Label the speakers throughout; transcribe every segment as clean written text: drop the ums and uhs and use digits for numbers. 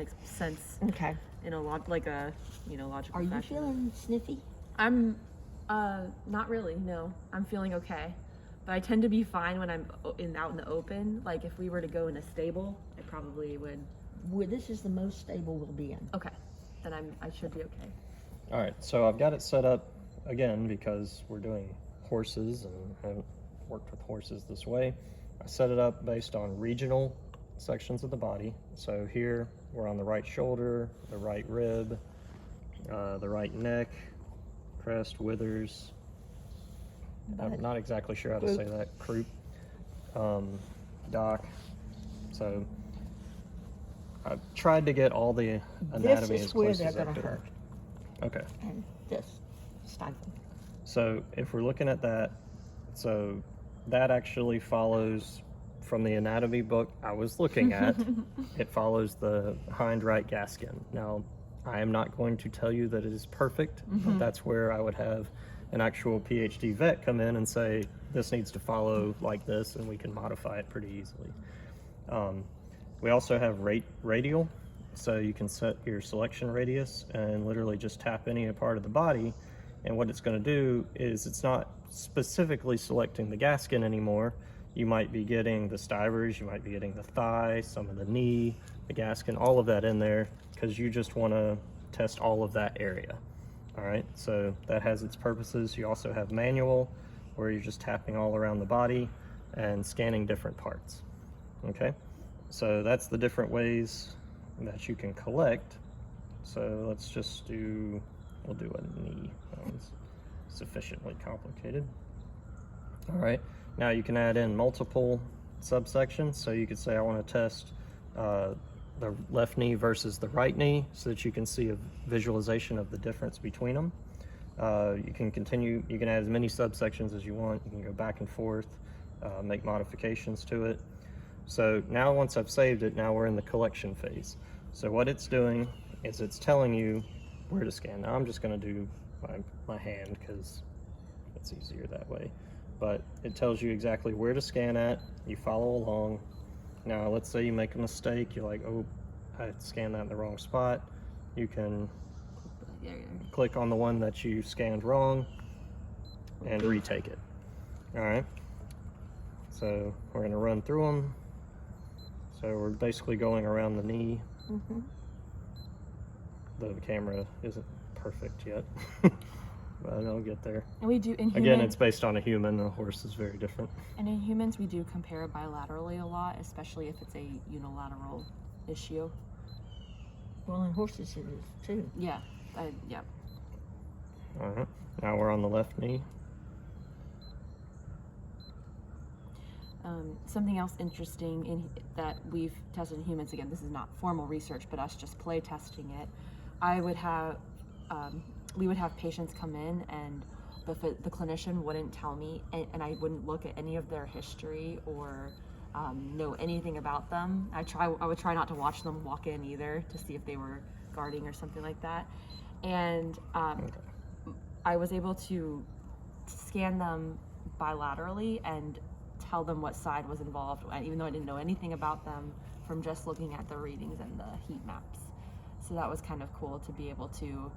Speaker 1: makes sense
Speaker 2: Okay.
Speaker 1: in a lot like a logical
Speaker 2: Are you
Speaker 1: fashion.
Speaker 2: feeling sniffy?
Speaker 1: I'm not really. No, I'm feeling okay, but I tend to be fine when I'm out in the open. Like if we were to go in a stable, I probably would.
Speaker 2: Well, this is the most stable we'll be in.
Speaker 1: Okay, then I should be okay.
Speaker 3: All right, so I've got it set up again because we're doing horses and I haven't worked with horses this way. I set it up based on regional sections of the body. So here we're on the right shoulder, the right rib, the right neck, crest, withers. I'm not exactly sure how to say that. Croup, dock. So I've tried to get all the anatomy
Speaker 2: This
Speaker 3: as
Speaker 2: is where
Speaker 3: close
Speaker 2: they're
Speaker 3: as I
Speaker 2: going to
Speaker 3: could.
Speaker 2: hurt.
Speaker 3: Okay.
Speaker 2: And this, stifle.
Speaker 3: So if we're looking at that, so that actually follows from the anatomy book I was looking at. It follows the hind right gaskin. Now, I am not going to tell you that it is perfect, but that's where I would have an actual PhD vet come in and say, this needs to follow like this, and we can modify it pretty easily. We also have radial, so you can set your selection radius and literally just tap any part of the body, and what it's going to do is it's not specifically selecting the gaskin anymore. You might be getting the stivers, you might be getting the thigh, some of the knee, the gaskin, all of that in there, because you just want to test all of that area. All right, so that has its purposes. You also have manual, where you're just tapping all around the body and scanning different parts. Okay, so that's the different ways that you can collect. So let's just we'll do a knee. That one's sufficiently complicated. All right, now you can add in multiple subsections. So you could say, I want to test the left knee versus the right knee, so that you can see a visualization of the difference between them. You can add as many subsections as you want. You can go back and forth, make modifications to it. So now once I've saved it, now we're in the collection phase. So what it's doing is it's telling you where to scan. Now I'm just going to do my hand because it's easier that way. But it tells you exactly where to scan at. You follow along. Now let's say you make a mistake. You're like, oh, I scanned that in the wrong spot. You can click on the one that you scanned wrong and retake it. All right. So we're going to run through them. So we're basically going around the knee. The camera isn't perfect yet, but I'll get there.
Speaker 1: And we do in
Speaker 3: Again, it's based on a human. A horse is very different.
Speaker 1: And in humans, we do compare bilaterally a lot, especially if it's a unilateral issue.
Speaker 2: Well, in horses it is too.
Speaker 1: Yeah, yeah.
Speaker 3: All right. Now we're on the left knee.
Speaker 1: Something else interesting that we've tested in humans, again, this is not formal research, but us just play testing it. We would have patients come in, and the clinician wouldn't tell me, and I wouldn't look at any of their history or know anything about them. I would try not to watch them walk in either, to see if they were guarding or something like that. And I was able to scan them bilaterally and tell them what side was involved, even though I didn't know anything about them, from just looking at the readings and the heat maps. So that was kind of cool to be able to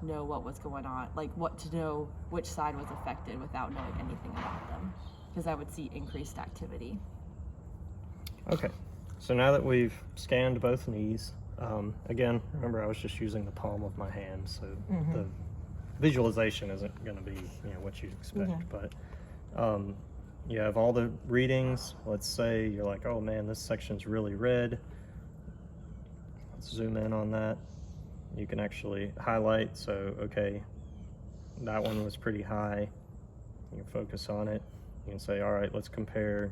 Speaker 1: know what was going on, like to know which side was affected without knowing anything about them, because I would see increased activity.
Speaker 3: Okay, so now that we've scanned both knees, again, remember I was just using the palm of my hand, so the visualization isn't going to be what you'd expect, but you have all the readings. Let's say you're like, oh man, this section's really red. Let's zoom in on that. You can actually highlight, so okay, that one was pretty high. You can focus on it. You can say, all right, let's compare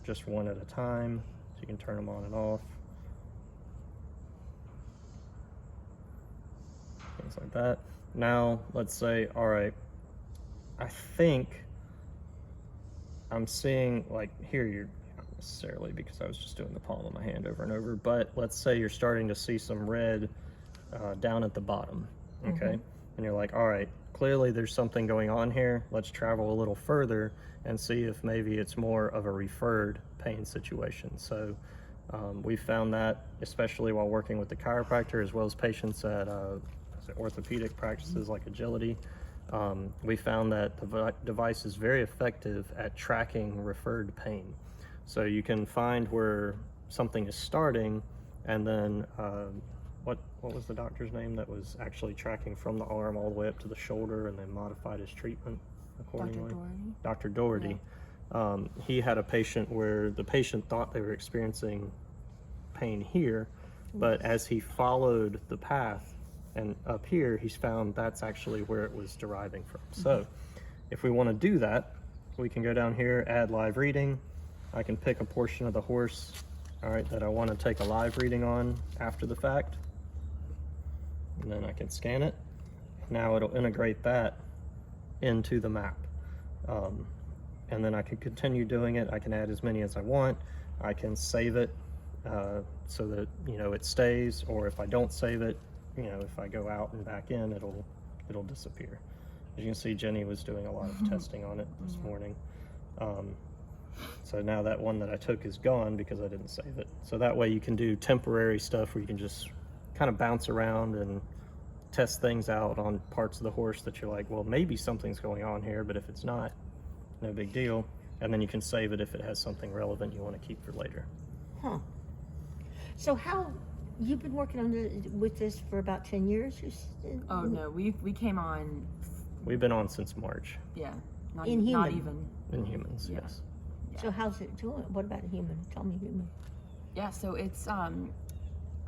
Speaker 3: just one at a time. So you can turn them on and off. Things like that. Now, let's say, all right, I think I'm seeing, like here, you're not necessarily, because I was just doing the palm of my hand over and over, but let's say you're starting to see some red down at the bottom, okay? And you're like, all right, clearly there's something going on here. Let's travel a little further and see if maybe it's more of a referred pain situation. So We found that, especially while working with the chiropractor as well as patients at orthopedic practices like Agility, we found that the device is very effective at tracking referred pain. So you can find where something is starting, and then what was the doctor's name that was actually tracking from the arm all the way up to the shoulder and then modified his treatment accordingly? Dr. Doherty. He had a patient where the patient thought they were experiencing pain here, but as he followed the path and up here, he's found that's actually where it was deriving from. So if we want to do that, we can go down here, add live reading. I can pick a portion of the horse, all right, that I want to take a live reading on after the fact. And then I can scan it. Now it'll integrate that into the map. And then I can continue doing it. I can add as many as I want. I can save it so that, you know, it stays, or if I don't save it, you know, if I go out and back in, it'll disappear. As you can see, Jenny was doing a lot of testing on it this morning. So now that one that I took is gone because I didn't save it. So that way you can do temporary stuff where you can just kind of bounce around and test things out on parts of the horse that you're like, well, maybe something's going on here, but if it's not, no big deal. And then you can save it if it has something relevant you want to keep for later.
Speaker 2: Huh. So how, you've been working on with this for about 10 years?
Speaker 1: Oh no, we came on.
Speaker 3: We've been on since March.
Speaker 1: Yeah,
Speaker 2: In
Speaker 1: not
Speaker 2: human?
Speaker 1: even.
Speaker 3: In humans,
Speaker 1: Yeah.
Speaker 3: yes.
Speaker 2: So how's it doing? What about human? Tell me human.
Speaker 1: Yeah, so it's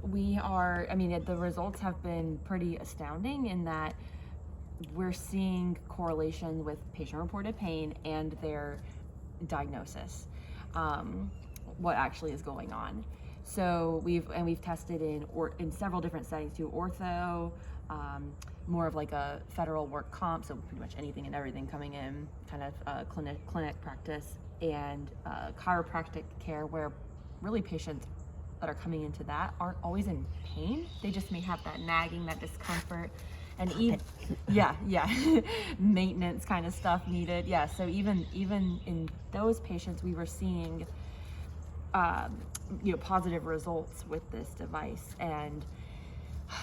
Speaker 1: we are. I mean, the results have been pretty astounding in that we're seeing correlation with patient-reported pain and their diagnosis. What actually is going on? So we've tested in several different settings too. Ortho, more of like a federal work comp, so pretty much anything and everything coming in, kind of clinic practice, and chiropractic care, where really patients that are coming into that aren't always in pain. They just may have that nagging, that discomfort, and even maintenance kind of stuff needed. Yeah, so even in those patients, we were seeing positive results with this device. And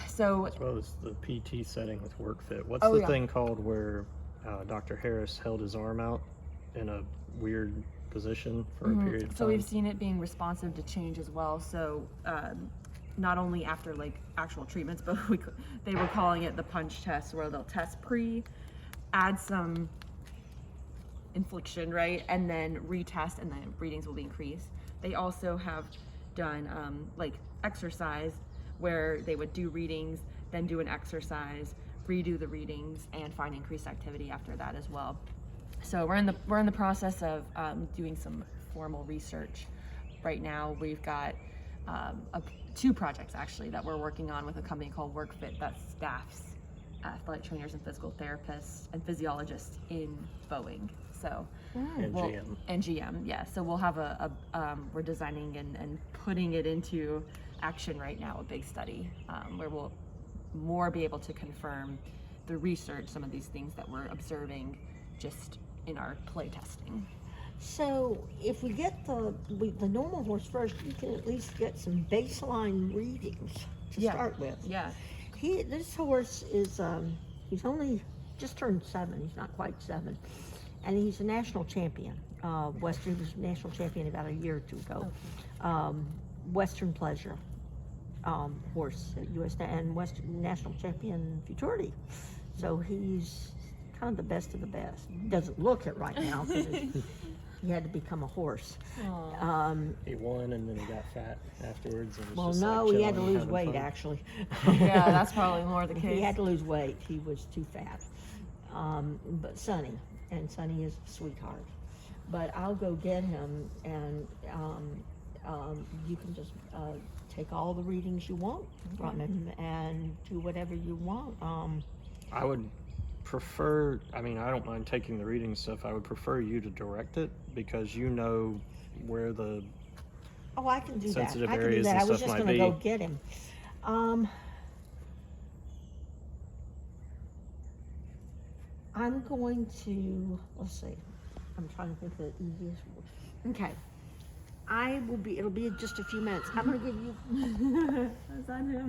Speaker 1: so,
Speaker 3: As well as the PT setting with WorkFit. What's the thing called where Dr. Harris held his arm out in a weird position for a period of time?
Speaker 1: So we've seen it being responsive to change as well. So not only after like actual treatments, but they were calling it the punch test, where they'll test add some infliction, right, and then retest, and then readings will be increased. They also have done like exercise, where they would do readings, then do an exercise, redo the readings, and find increased activity after that as well. So we're in the process of doing some formal research right now. We've got two projects actually that we're working on with a company called WorkFit that staffs athletic trainers and physical therapists and physiologists in Boeing. So
Speaker 3: And GM.
Speaker 1: And GM, yeah. So we'll have we're designing and putting it into action right now, a big study where we'll more be able to confirm the research, some of these things that we're observing just in our play testing.
Speaker 2: So if we get the normal horse first, you can at least get some baseline readings to start with.
Speaker 1: Yeah.
Speaker 2: This horse is he's only just turned 7. He's not quite 7, and he's a national champion. He was national champion about a year or two ago. Okay. Western Pleasure horse at US and Western national champion futurity. So he's kind of the best of the best. He doesn't look it right now because he had to become a horse.
Speaker 3: He won and then he got fat afterwards. And was
Speaker 2: Well,
Speaker 3: just
Speaker 2: no,
Speaker 3: like
Speaker 2: he had to
Speaker 3: chilling,
Speaker 2: lose
Speaker 3: having
Speaker 2: weight
Speaker 3: fun.
Speaker 2: actually.
Speaker 1: Yeah, that's probably more the case.
Speaker 2: He had to lose weight. He was too fat. But Sonny is a sweetheart. But I'll go get him, and you can just take all the readings you want from him and do whatever you want.
Speaker 3: I would prefer, I mean, I don't mind taking the reading stuff. I would prefer you to direct it because you know where the
Speaker 2: Oh, I can do that.
Speaker 3: sensitive
Speaker 2: I can do
Speaker 3: areas
Speaker 2: that.
Speaker 3: and
Speaker 2: I was
Speaker 3: stuff
Speaker 2: just
Speaker 3: might
Speaker 2: going to go
Speaker 3: be.
Speaker 2: get him. I'm going to, let's see, I'm trying to think of the easiest. Okay. I will be, it'll be in just a few minutes. I'm gonna give you,
Speaker 1: Is that him?